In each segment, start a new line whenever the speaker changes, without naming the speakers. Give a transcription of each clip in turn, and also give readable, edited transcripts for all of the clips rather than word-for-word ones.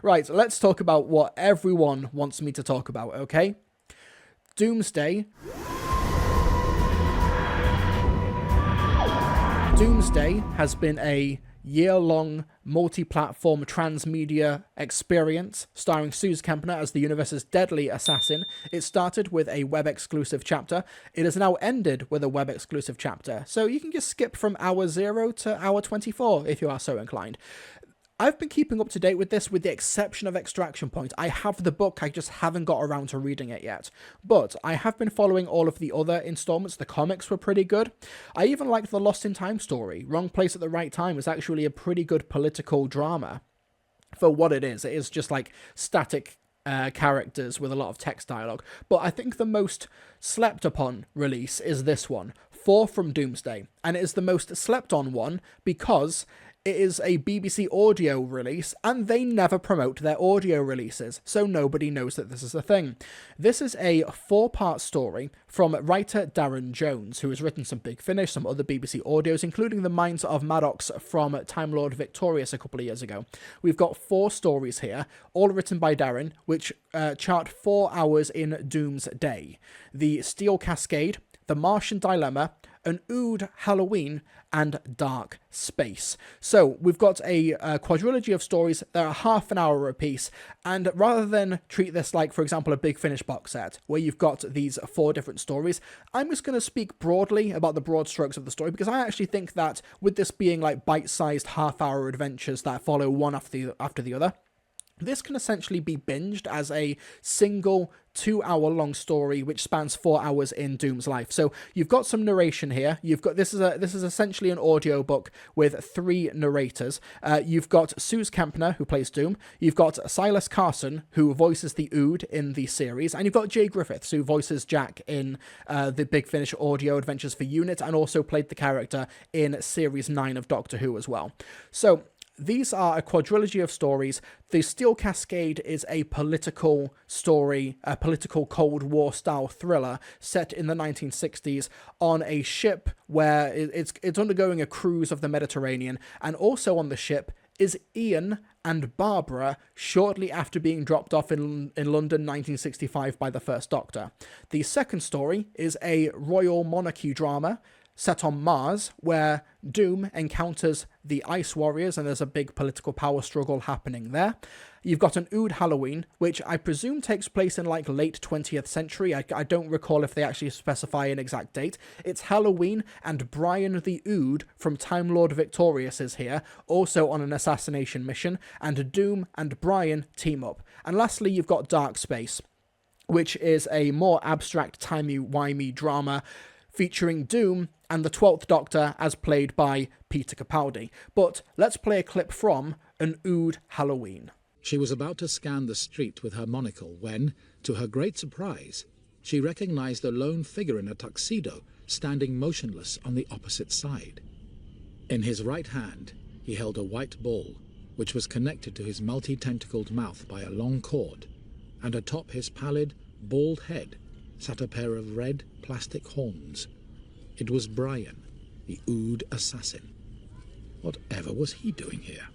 Right, let's talk about what everyone wants me to talk about, okay? Doomsday. Doomsday has been a year-long multi-platform transmedia experience starring Suze Kempner as the universe's deadly assassin. It started with a web-exclusive chapter. It has now ended with a web-exclusive chapter, so you can just skip from hour 0 to hour 24 if you are so inclined. I've been keeping up to date with this with the exception of Extraction Point. I have the book, I just haven't got around to reading it yet. But I have been following all of the other installments. The comics were pretty good. I even liked the Lost in Time story. Wrong Place at the Right Time is actually a pretty good political drama for what it is. It is just like static characters with a lot of text dialogue. But I think the most slept upon release is this one, 4 from Doomsday. And it is the most slept on one because it is a BBC audio release, and they never promote their audio releases, so nobody knows that this is a thing. This is a 4-part story from writer Darren Jones, who has written some Big Finish, some other BBC audios, including The Minds of Maddox from Time Lord Victorious a couple of years ago. We've got 4 stories here, all written by Darren, which chart 4 hours in Doomsday. The Steel Cascade, The Martian Dilemma, An Ood Halloween, and Dark Space. So we've got a quadrilogy of stories that are half an hour apiece, and rather than treat this like, for example, a Big Finish box set, where you've got these 4 different stories, I'm just going to speak broadly about the broad strokes of the story, because I actually think that with this being like bite-sized half-hour adventures that follow one after the other, this can essentially be binged as a single 2-hour-long story which spans 4 hours in Doom's life. So you've got some narration here. You've got this is essentially an audiobook with 3 narrators. You've got Suze Kempner, who plays Doom. You've got Silas Carson, who voices the Ood in the series, and you've got Jay Griffiths, who voices Jack in the Big Finish audio adventures for Unit, and also played the character in Series 9 of Doctor Who as well. So these are a quadrilogy of stories. The Steel Cascade is a political story, a political Cold War style thriller set in the 1960s on a ship where it's undergoing a cruise of the Mediterranean, and also on the ship is Ian and Barbara shortly after being dropped off in London 1965 by the First Doctor. The second story is a royal monarchy drama set on Mars, where Doom encounters the Ice Warriors, and there's a big political power struggle happening there. You've got An Ood Halloween, which I presume takes place in like late 20th century. I don't recall if they actually specify an exact date. It's Halloween, and Brian the Ood from Time Lord Victorious is here, also on an assassination mission, and Doom and Brian team up. And lastly, you've got Dark Space, which is a more abstract timey-wimey drama featuring Doom and the 12th Doctor as played by Peter Capaldi. But let's play a clip from An Ood Halloween.
She was about to scan the street with her monocle when, to her great surprise, she recognized a lone figure in a tuxedo standing motionless on the opposite side. In his right hand, he held a white ball, which was connected to his multi-tentacled mouth by a long cord, and atop his pallid, bald head sat a pair of red plastic horns. It was Brian, the Ood assassin. Whatever was he doing here?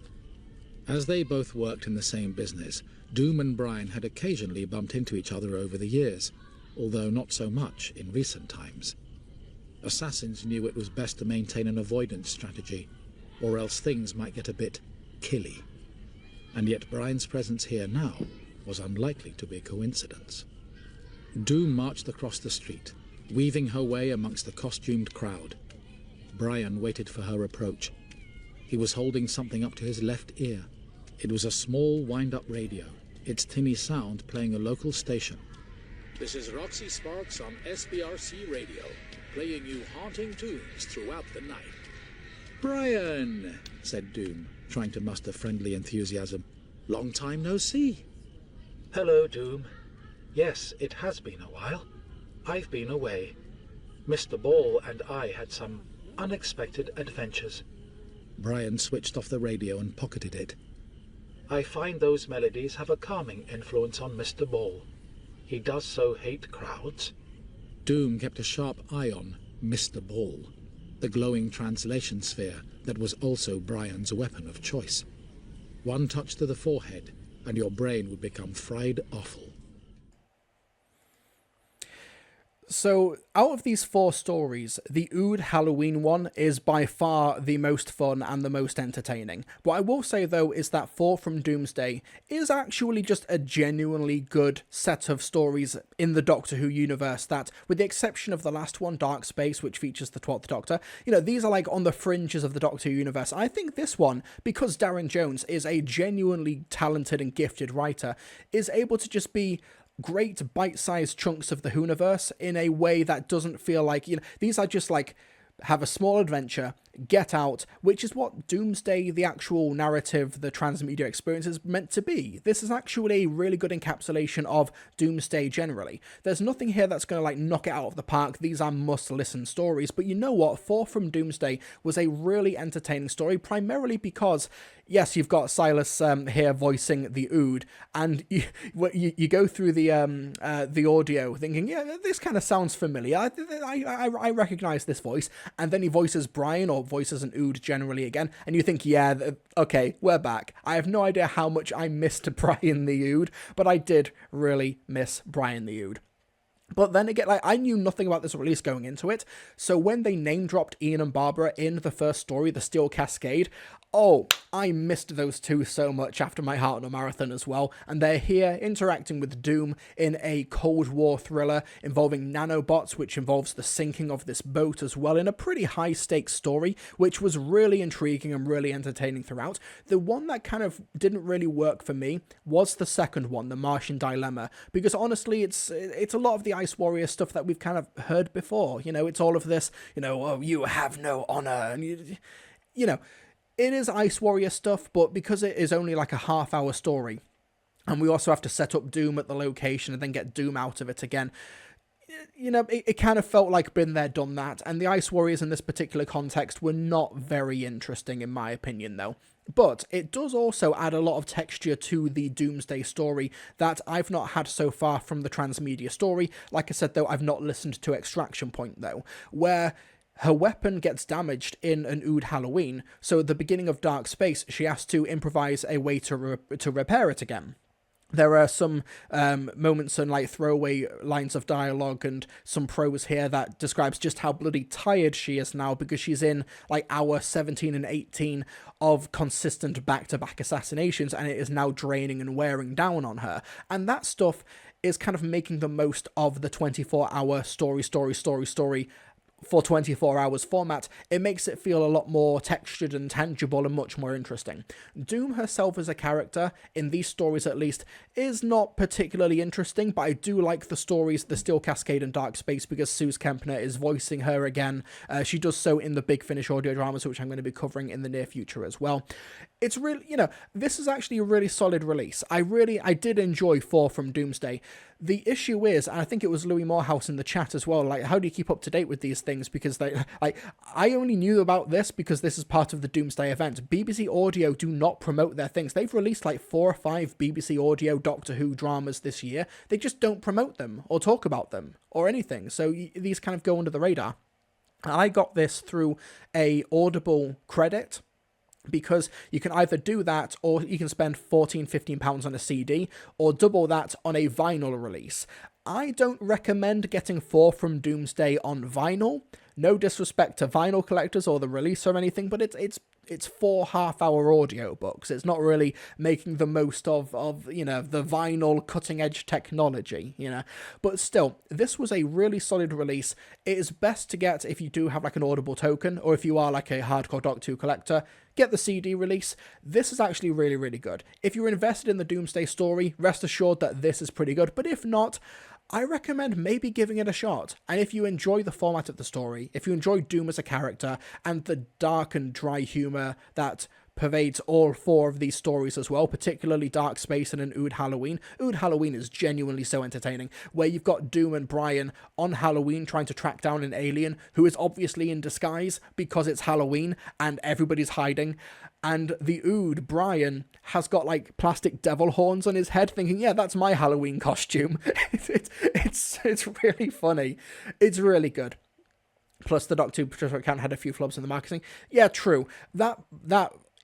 As they both worked in the same business, Doom and Brian had occasionally bumped into each other over the years, although not so much in recent times. Assassins knew it was best to maintain an avoidance strategy, or else things might get a bit killy. And yet Brian's presence here now was unlikely to be a coincidence. Doom marched across the street, weaving her way amongst the costumed crowd. Brian waited for her approach. He was holding something up to his left ear. It was a small wind-up radio, its tinny sound playing a local station. This is Roxy Sparks on SBRC Radio, playing you haunting tunes throughout the night. Brian, said Doom, trying to muster friendly enthusiasm. Long time no see.
Hello, Doom. Yes, it has been a while. I've been away. Mr. Ball and I had some unexpected adventures.
Brian switched off the radio and pocketed it.
I find those melodies have a calming influence on Mr. Ball. He does so hate crowds.
Doom kept a sharp eye on Mr. Ball, the glowing translation sphere that was also Brian's weapon of choice. One touch to the forehead, and your brain would become fried offal.
So, out of these 4 stories, the Ood Halloween one is by far the most fun and the most entertaining. What I will say, though, is that 4 from Doomsday is actually just a genuinely good set of stories in the Doctor Who universe that, with the exception of the last one, Dark Space, which features the 12th Doctor, these are like on the fringes of the Doctor Who universe. I think this one, because Darren Jones is a genuinely talented and gifted writer, is able to just be great bite-sized chunks of the Whoniverse in a way that doesn't feel like, these are just like, have a small adventure, get out, which is what Doomsday, the actual narrative, the transmedia experience, is meant to be. This is actually a really good encapsulation of Doomsday generally. There's nothing here that's going to like knock it out of the park. These are must-listen stories, but you know what? 4 from Doomsday was a really entertaining story, primarily because, yes, you've got Silas here voicing the Ood, and you go through the audio thinking, yeah, this kind of sounds familiar. I recognize this voice, and then he voices Brian, or voices an Ood generally again, and you think, yeah, okay, we're back. I have no idea how much I missed Brian the Ood, but I did really miss Brian the Ood. But then again, I knew nothing about this release going into it, so when they name-dropped Ian and Barbara in the first story, The Steel Cascade, I missed those two so much after my Hartnell marathon as well, and they're here interacting with Doom in a Cold War thriller involving nanobots, which involves the sinking of this boat as well, in a pretty high-stakes story, which was really intriguing and really entertaining throughout. The one that kind of didn't really work for me was the second one, The Martian Dilemma, because honestly, it's a lot of the Ice Warrior stuff that we've kind of heard before. It's all of this, you have no honor, and it is Ice Warrior stuff, but because it is only like a half-hour story, and we also have to set up Doom at the location and then get Doom out of it again, it kind of felt like been there, done that, and the Ice Warriors in this particular context were not very interesting in my opinion, though. But it does also add a lot of texture to the Doomsday story that I've not had so far from the transmedia story. Like I said, though, I've not listened to Extraction Point, though, where her weapon gets damaged in an Ood Halloween, so at the beginning of Dark Space, she has to improvise a way to repair it again. There are some moments and like throwaway lines of dialogue and some prose here that describes just how bloody tired she is now because she's in like hour 17 and 18 of consistent back-to-back assassinations, and it is now draining and wearing down on her. And that stuff is kind of making the most of the 24-hour story for 24 hours format. It makes it feel a lot more textured and tangible and much more interesting. Doom herself as a character, in these stories at least, is not particularly interesting, but I do like the stories, The Steel Cascade and Dark Space, because Suze Kempner is voicing her again. She does so in the Big Finish audio dramas, which I'm going to be covering in the near future as well. It's really, this is actually a really solid release. I did enjoy 4 from Doomsday. The issue is, and I think it was Louis Morehouse in the chat as well, like, how do you keep up to date with these things? Because I only knew about this because this is part of the Doomsday event. BBC Audio do not promote their things. They've released like 4 or 5 BBC Audio Doctor Who dramas this year. They just don't promote them or talk about them or anything. So these kind of go under the radar. And I got this through a Audible credit, because you can either do that or you can spend £14-15 on a CD or double that on a vinyl release. I don't recommend getting 4 from Doomsday on vinyl. No disrespect to vinyl collectors or the release or anything, but it's 4 half-hour audiobooks. It's not really making the most of the vinyl cutting-edge technology, But still, this was a really solid release. It is best to get if you do have like an Audible token, or if you are like a hardcore Doctor Who collector, get the CD release. This is actually really, really good. If you're invested in the Doomsday story, rest assured that this is pretty good. But if not, I recommend maybe giving it a shot. And if you enjoy the format of the story, if you enjoy Doom as a character, and the dark and dry humour that pervades all 4 of these stories as well, particularly Dark Space and an Ood Halloween. Ood Halloween is genuinely so entertaining, where you've got Doom and Brian on Halloween trying to track down an alien who is obviously in disguise because it's Halloween and everybody's hiding. And the Ood, Brian, has got like plastic devil horns on his head, thinking, yeah, that's my Halloween costume. It's really funny. It's really good. Plus, the Doctor Who account had a few flubs in the marketing. Yeah, true. That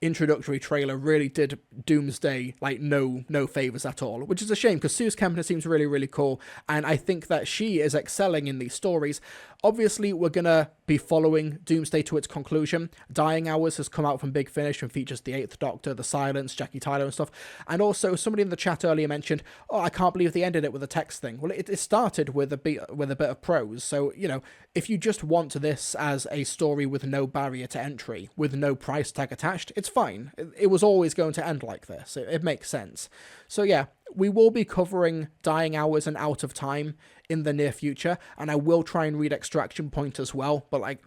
introductory trailer really did Doomsday like no favors at all, which is a shame because Suze Kempner seems really, really cool, and I think that she is excelling in these stories. Obviously, we're gonna be following Doomsday to its conclusion. Dying Hours has come out from Big Finish and features the Eighth Doctor, the Silence, Jackie Tyler and stuff. And also, somebody in the chat earlier mentioned, "Oh, I can't believe they ended it with a text thing." Well, it started with a bit of prose. So if you just want this as a story with no barrier to entry, with no price tag attached, it's fine. It was always going to end like this. It makes sense. So yeah, we will be covering Dying Hours and Out of Time in the near future, and I will try and read Extraction Point as well, but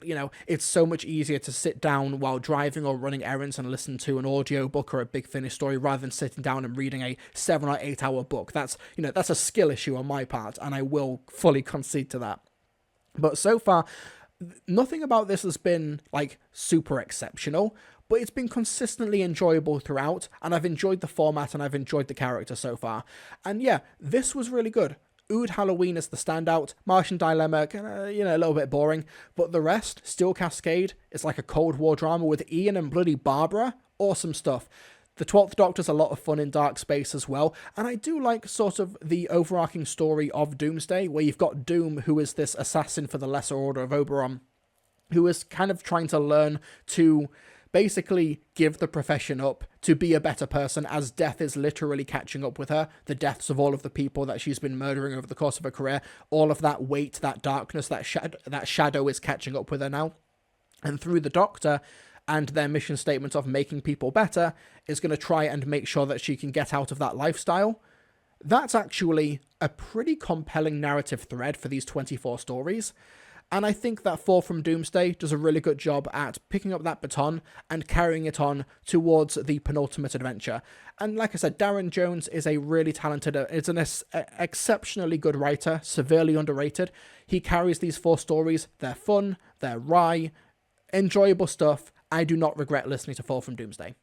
it's so much easier to sit down while driving or running errands and listen to an audiobook or a Big Finish story rather than sitting down and reading a 7 or 8 hour book. That's a skill issue on my part, and I will fully concede to that. But so far, nothing about this has been super exceptional, but it's been consistently enjoyable throughout, and I've enjoyed the format and I've enjoyed the character so far. And yeah, this was really good. Ood Halloween is the standout, Martian Dilemma, a little bit boring, but the rest, Steel Cascade, it's like a Cold War drama with Ian and bloody Barbara, awesome stuff. The 12th Doctor's a lot of fun in Dark Space as well, and I do like sort of the overarching story of Doomsday, where you've got Doom, who is this assassin for the Lesser Order of Oberon, who is kind of trying to learn to basically give the profession up to be a better person, as death is literally catching up with her. The deaths of all of the people that she's been murdering over the course of her career, all of that weight, that darkness, that shadow is catching up with her now. And through the Doctor and their mission statement of making people better, is going to try and make sure that she can get out of that lifestyle. That's actually a pretty compelling narrative thread for these 24 stories. And I think that Fall from Doomsday does a really good job at picking up that baton and carrying it on towards the penultimate adventure. And like I said, Darren Jones is a really talented, is an exceptionally good writer, severely underrated. He carries these 4 stories. They're fun, they're wry, enjoyable stuff. I do not regret listening to Fall from Doomsday.